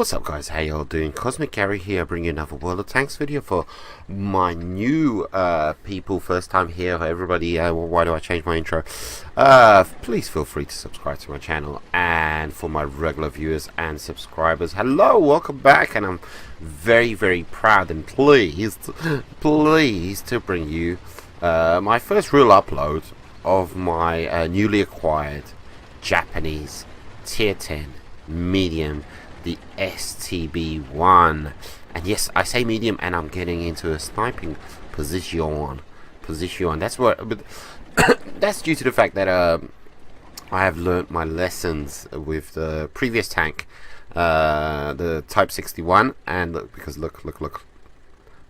What's up guys, how y'all doing? Cosmic Gary here, bringing you another World of Tanks video for my new people, first time here. Everybody, why do I change my intro? Please feel free to subscribe to my channel, and for my regular viewers and subscribers, hello, welcome back, and I'm very proud and pleased to bring you my first real upload of my newly acquired Japanese tier 10 medium, the STB-1. And yes, I say medium, and I'm getting into a sniping position. That's what, but that's due to the fact that I have learnt my lessons with the previous tank, the Type 61, and look,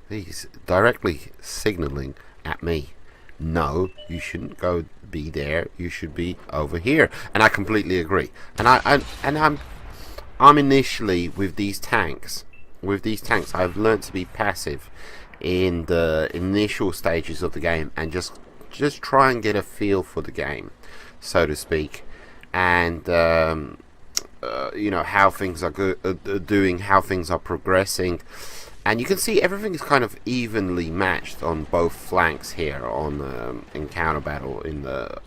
he's directly signaling at me. No, you shouldn't be there. You should be over here, and I completely agree. And I'm initially with these tanks. I've learned to be passive in the initial stages of the game, and just try and get a feel for the game, so to speak, and you know, how things are doing, how things are progressing. And you can see everything is kind of evenly matched on both flanks here on encounter battle in the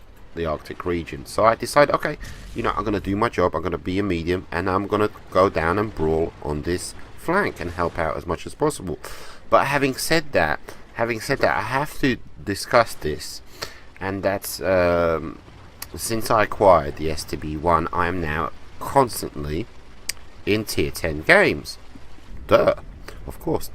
Arctic region. So I decided, okay, you know, I'm going to do my job. I'm going to be a medium, and I'm going to go down and brawl on this flank and help out as much as possible. But having said that, I have to discuss this, and that's since I acquired the STB-1, I am now constantly in tier 10 games. Of course,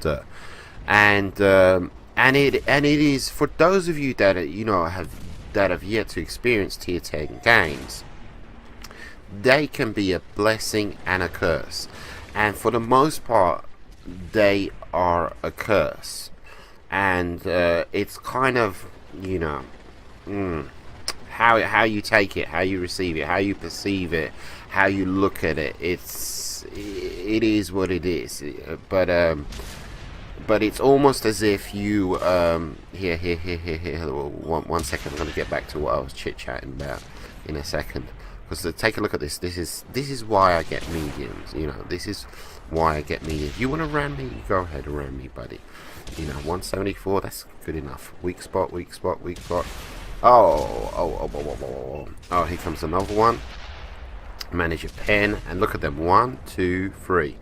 and it is for those of you that have yet to experience tier 10 games. They can be a blessing and a curse, and for the most part, they are a curse. And it's kind of, you know, how you take it, how you receive it, how you perceive it, how you look at it. It is what it is, but it's almost as if you here one second, I'm going to get back to what I was chit-chatting about in a second, because take a look at this. This is why I get mediums, you know. This is why I get mediums. You want to ram me, go ahead and ram me, buddy. You know, 174, that's good enough. Weak spot. Oh, here comes another one. Manage a pen, and look at them, 1, 2, 3.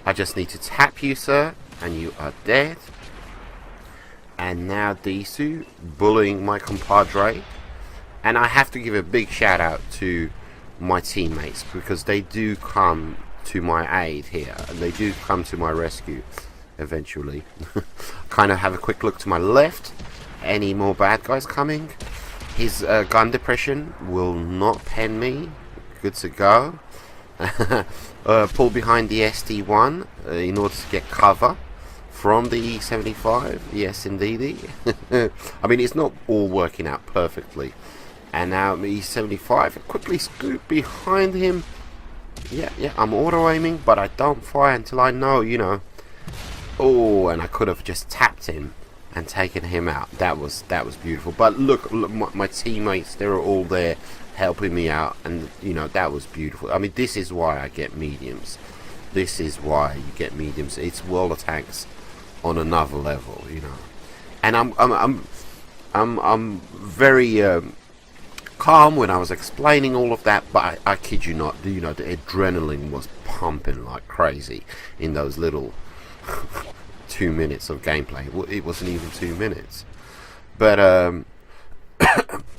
I just need to tap you, sir, and you are dead. And now Disu bullying my compadre, and I have to give a big shout out to my teammates, because they do come to my aid here, and they do come to my rescue eventually. Kind of have a quick look to my left. Any more bad guys coming? His gun depression will not pen me. Good to go. Pull behind the SD1 in order to get cover from the E75. Yes, indeedy. I mean, it's not all working out perfectly. And now E75 quickly scoop behind him. Yeah, I'm auto aiming, but I don't fire until I know, you know. Oh, and I could have just tapped him and taken him out. That was beautiful. But look, my teammates, they're all there helping me out, and you know, that was beautiful. I mean, this is why I get mediums. This is why you get mediums. It's World of Tanks on another level, you know. And I'm very calm when I was explaining all of that, but I kid you not, you know, the adrenaline was pumping like crazy in those little 2 minutes of gameplay. Well, it wasn't even 2 minutes, but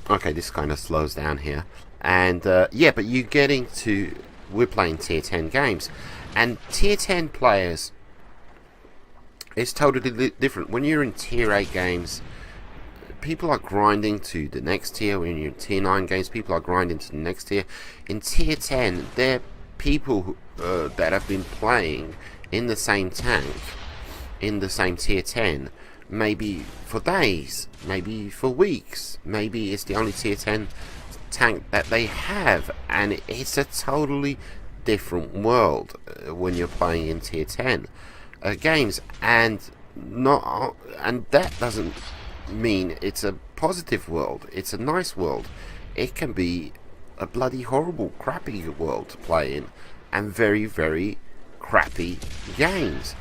okay, this kind of slows down here, and yeah, but we're playing tier 10 games, and tier 10 players is totally different. When you're in tier 8 games, people are grinding to the next tier. When you're in tier 9 games, people are grinding to the next tier. In tier 10, they're people that have been playing in the same tank, in the same tier 10, maybe for days, maybe for weeks, maybe it's the only tier 10 tank that they have, and it's a totally different world when you're playing in tier 10 games, and that doesn't mean it's a positive world. It's a nice world. It can be a bloody horrible crappy world to play in, and very crappy games.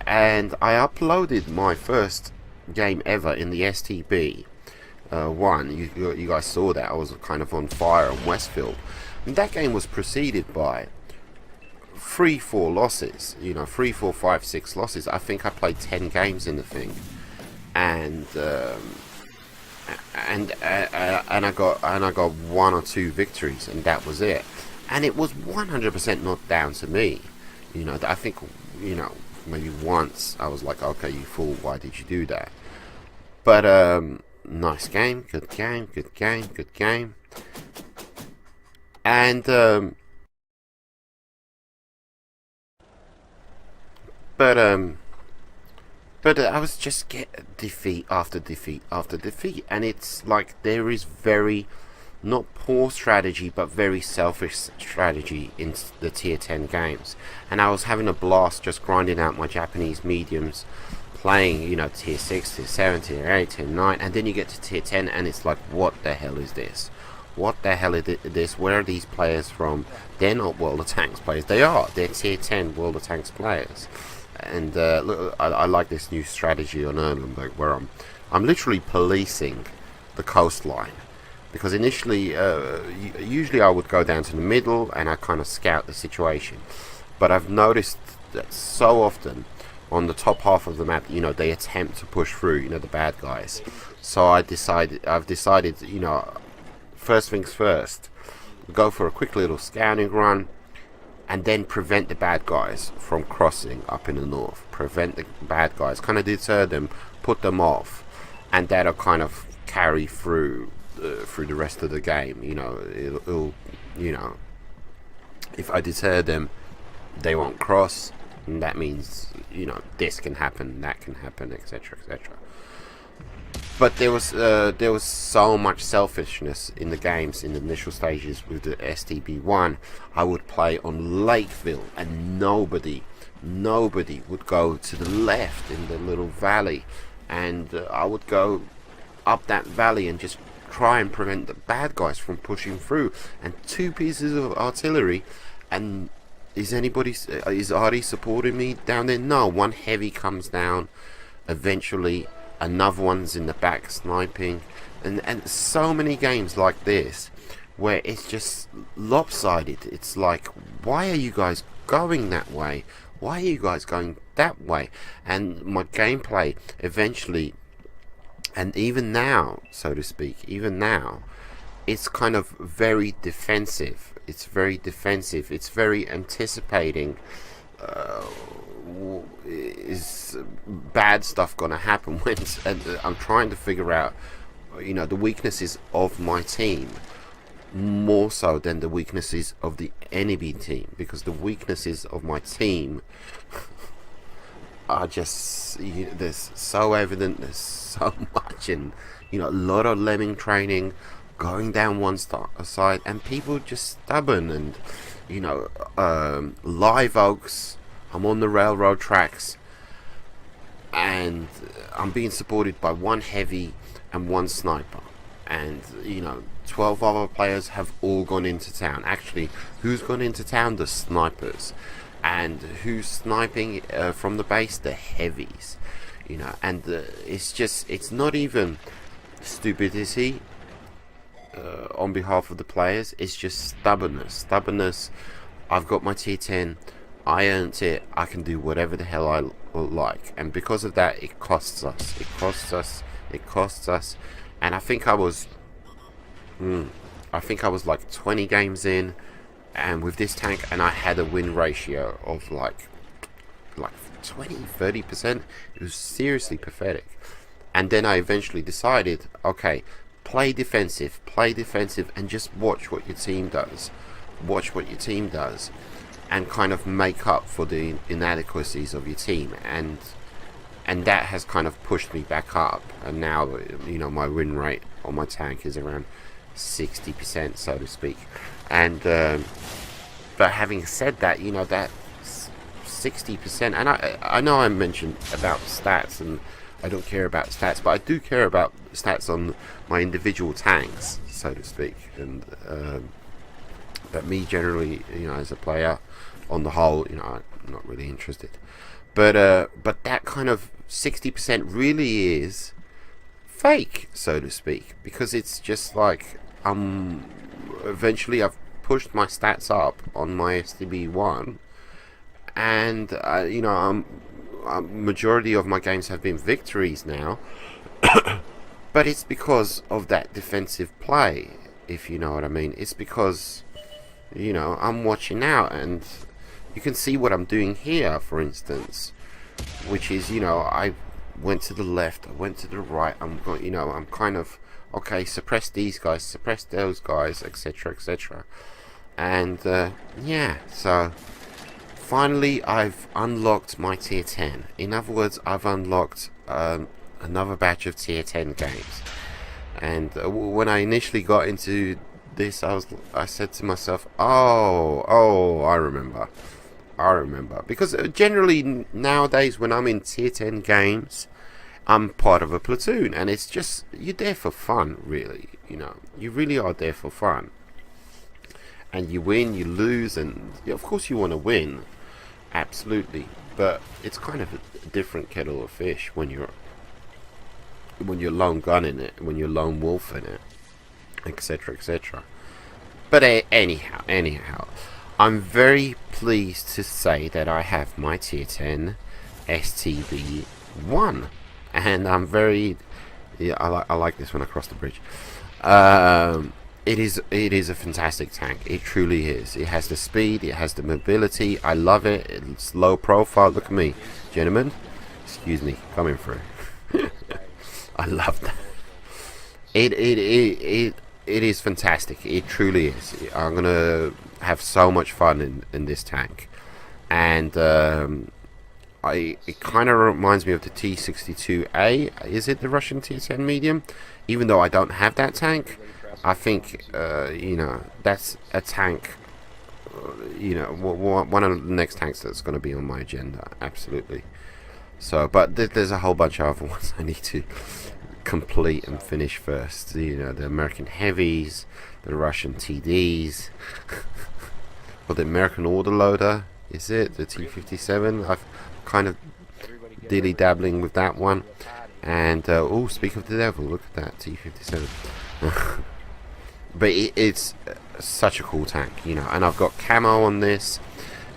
And I uploaded my first game ever in the STB-1. You guys saw that. I was kind of on fire on Westfield. And that game was preceded by 3-4 losses. 3, 4, 5, 6 losses. I think I played 10 games in the thing. And I got 1 or 2 victories, and that was it. And it was 100% not down to me. I think, maybe once I was like, okay, you fool, why did you do that? But nice game, good game, good game, good game. And but I was just getting defeat after defeat after defeat, and it's like there is very, not poor strategy, but very selfish strategy in the tier 10 games. And I was having a blast just grinding out my Japanese mediums, playing, tier 6, tier 7, tier 8, tier 9, and then you get to tier 10 and it's like, what the hell is this? What the hell is this? Where are these players from? They're not World of Tanks players. They're tier 10 World of Tanks players. And look, I like this new strategy on Erlenberg, where I'm literally policing the coastline. Because initially, usually I would go down to the middle and I kind of scout the situation. But I've noticed that so often on the top half of the map, they attempt to push through, the bad guys. So I've decided, first things first, go for a quick little scouting run, and then prevent the bad guys from crossing up in the north. Prevent the bad guys, kind of deter them, put them off, and that'll kind of carry through the rest of the game. It'll if I deter them, they won't cross, and that means this can happen, that can happen, etc., etc. But there was so much selfishness in the games in the initial stages with the STB-1. I would play on Lakeville, and nobody would go to the left in the little valley, and I would go up that valley and just try and prevent the bad guys from pushing through. And 2 pieces of artillery, and is Artie supporting me down there? No, 1 heavy comes down eventually. Another one's in the back sniping, and so many games like this where it's just lopsided. It's like, why are you guys going that way? Why are you guys going that way? And my gameplay eventually, and even now, so to speak, it's kind of very defensive. It's very anticipating. Is bad stuff gonna happen when I'm trying to figure out the weaknesses of my team more so than the weaknesses of the enemy team, because the weaknesses of my team are just there's so evident, there's so much, and a lot of lemming training going down one side, and people just stubborn, and Live Oaks, I'm on the railroad tracks, and I'm being supported by 1 heavy and 1 sniper, and 12 other players have all gone into town. Actually, who's gone into town? The snipers. And who's sniping from the base? The heavies. And it's not even stupidity on behalf of the players. It's just stubbornness. I've got my tier 10, I earned it, I can do whatever the hell I like, and because of that, it costs us. And I think I was like 20 games in, and with this tank, and I had a win ratio of like 20-30%. It was seriously pathetic. And then I eventually decided, okay, play defensive, and just watch what your team does. And kind of make up for the inadequacies of your team, and that has kind of pushed me back up, and now my win rate on my tank is around 60%, so to speak. And but having said that, that 60%, and I know I mentioned about stats, and I don't care about stats, but I do care about stats on my individual tanks, so to speak. And but me generally, as a player on the whole, you know, I'm not really interested. But that kind of 60% really is fake, so to speak, because it's just like eventually I've pushed my stats up on my STB-1, and you know, majority of my games have been victories now. But it's because of that defensive play, if you know what I mean. It's because, you know, I'm watching out, and you can see what I'm doing here, for instance, which is, you know, I went to the left, I went to the right, I'm going, you know, I'm kind of, okay, suppress these guys, suppress those guys, etc, etc. And yeah, so finally I've unlocked my tier 10. In other words, I've unlocked another batch of tier 10 games. And when I initially got into this, I said to myself, oh, I remember, because generally nowadays when I'm in tier 10 games, I'm part of a platoon, and it's just, you're there for fun, really. You know, you really are there for fun, and you win, you lose, and of course you want to win, absolutely, but it's kind of a different kettle of fish when you're lone gunning it, when you're lone wolfing it, etc, etc. But anyhow, I'm very pleased to say that I have my tier 10 STB-1, and I'm very, yeah, I like this when I cross the bridge. It is a fantastic tank. It truly is. It has the speed, it has the mobility. I love it. It's low profile. Look at me, gentlemen. Excuse me, coming through. I love that. It is fantastic. It truly is. I'm gonna have so much fun in this tank, and it kind of reminds me of the T-62A. Is it the Russian T-10 medium? Even though I don't have that tank, I think you know, that's a tank. You know, one of the next tanks that's going to be on my agenda. Absolutely. So, but there's a whole bunch of other ones I need to complete and finish first. You know, the American heavies, the Russian TDs, or the American autoloader. Is it the T-57? I've kind of dilly dabbling with that one. And oh, speak of the devil, look at that T-57. But it's such a cool tank, you know. And I've got camo on this,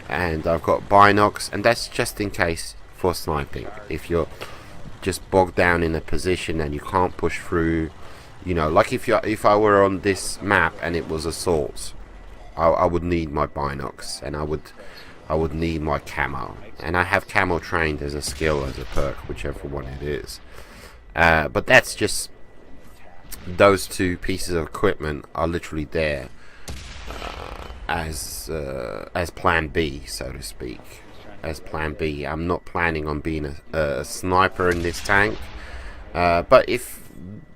and I've got binocs, and that's just in case for sniping. If you're just bogged down in a position and you can't push through, you know, like if I were on this map and it was assault, I would need my binocs, and I would need my camo, and I have camo trained as a skill, as a perk, whichever one it is. But that's just, those two pieces of equipment are literally there as plan B, so to speak. As plan B. I'm not planning on being a sniper in this tank, but if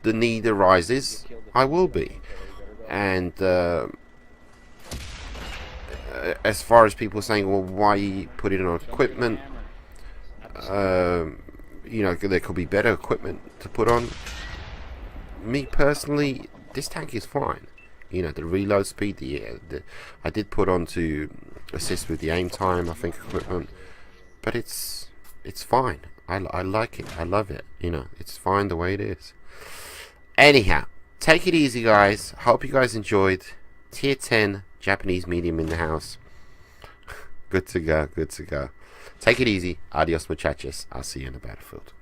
the need arises, I will be. And as far as people saying, well, why put it on equipment, you know, there could be better equipment to put on. Me personally, this tank is fine. You know, the reload speed, I did put on to assist with the aim time, I think, equipment, but it's fine. I like it. I love it. You know, it's fine the way it is. Anyhow, take it easy, guys. Hope you guys enjoyed. Tier 10 Japanese medium in the house. Good to go. Good to go. Take it easy. Adios, muchachos. I'll see you in the battlefield.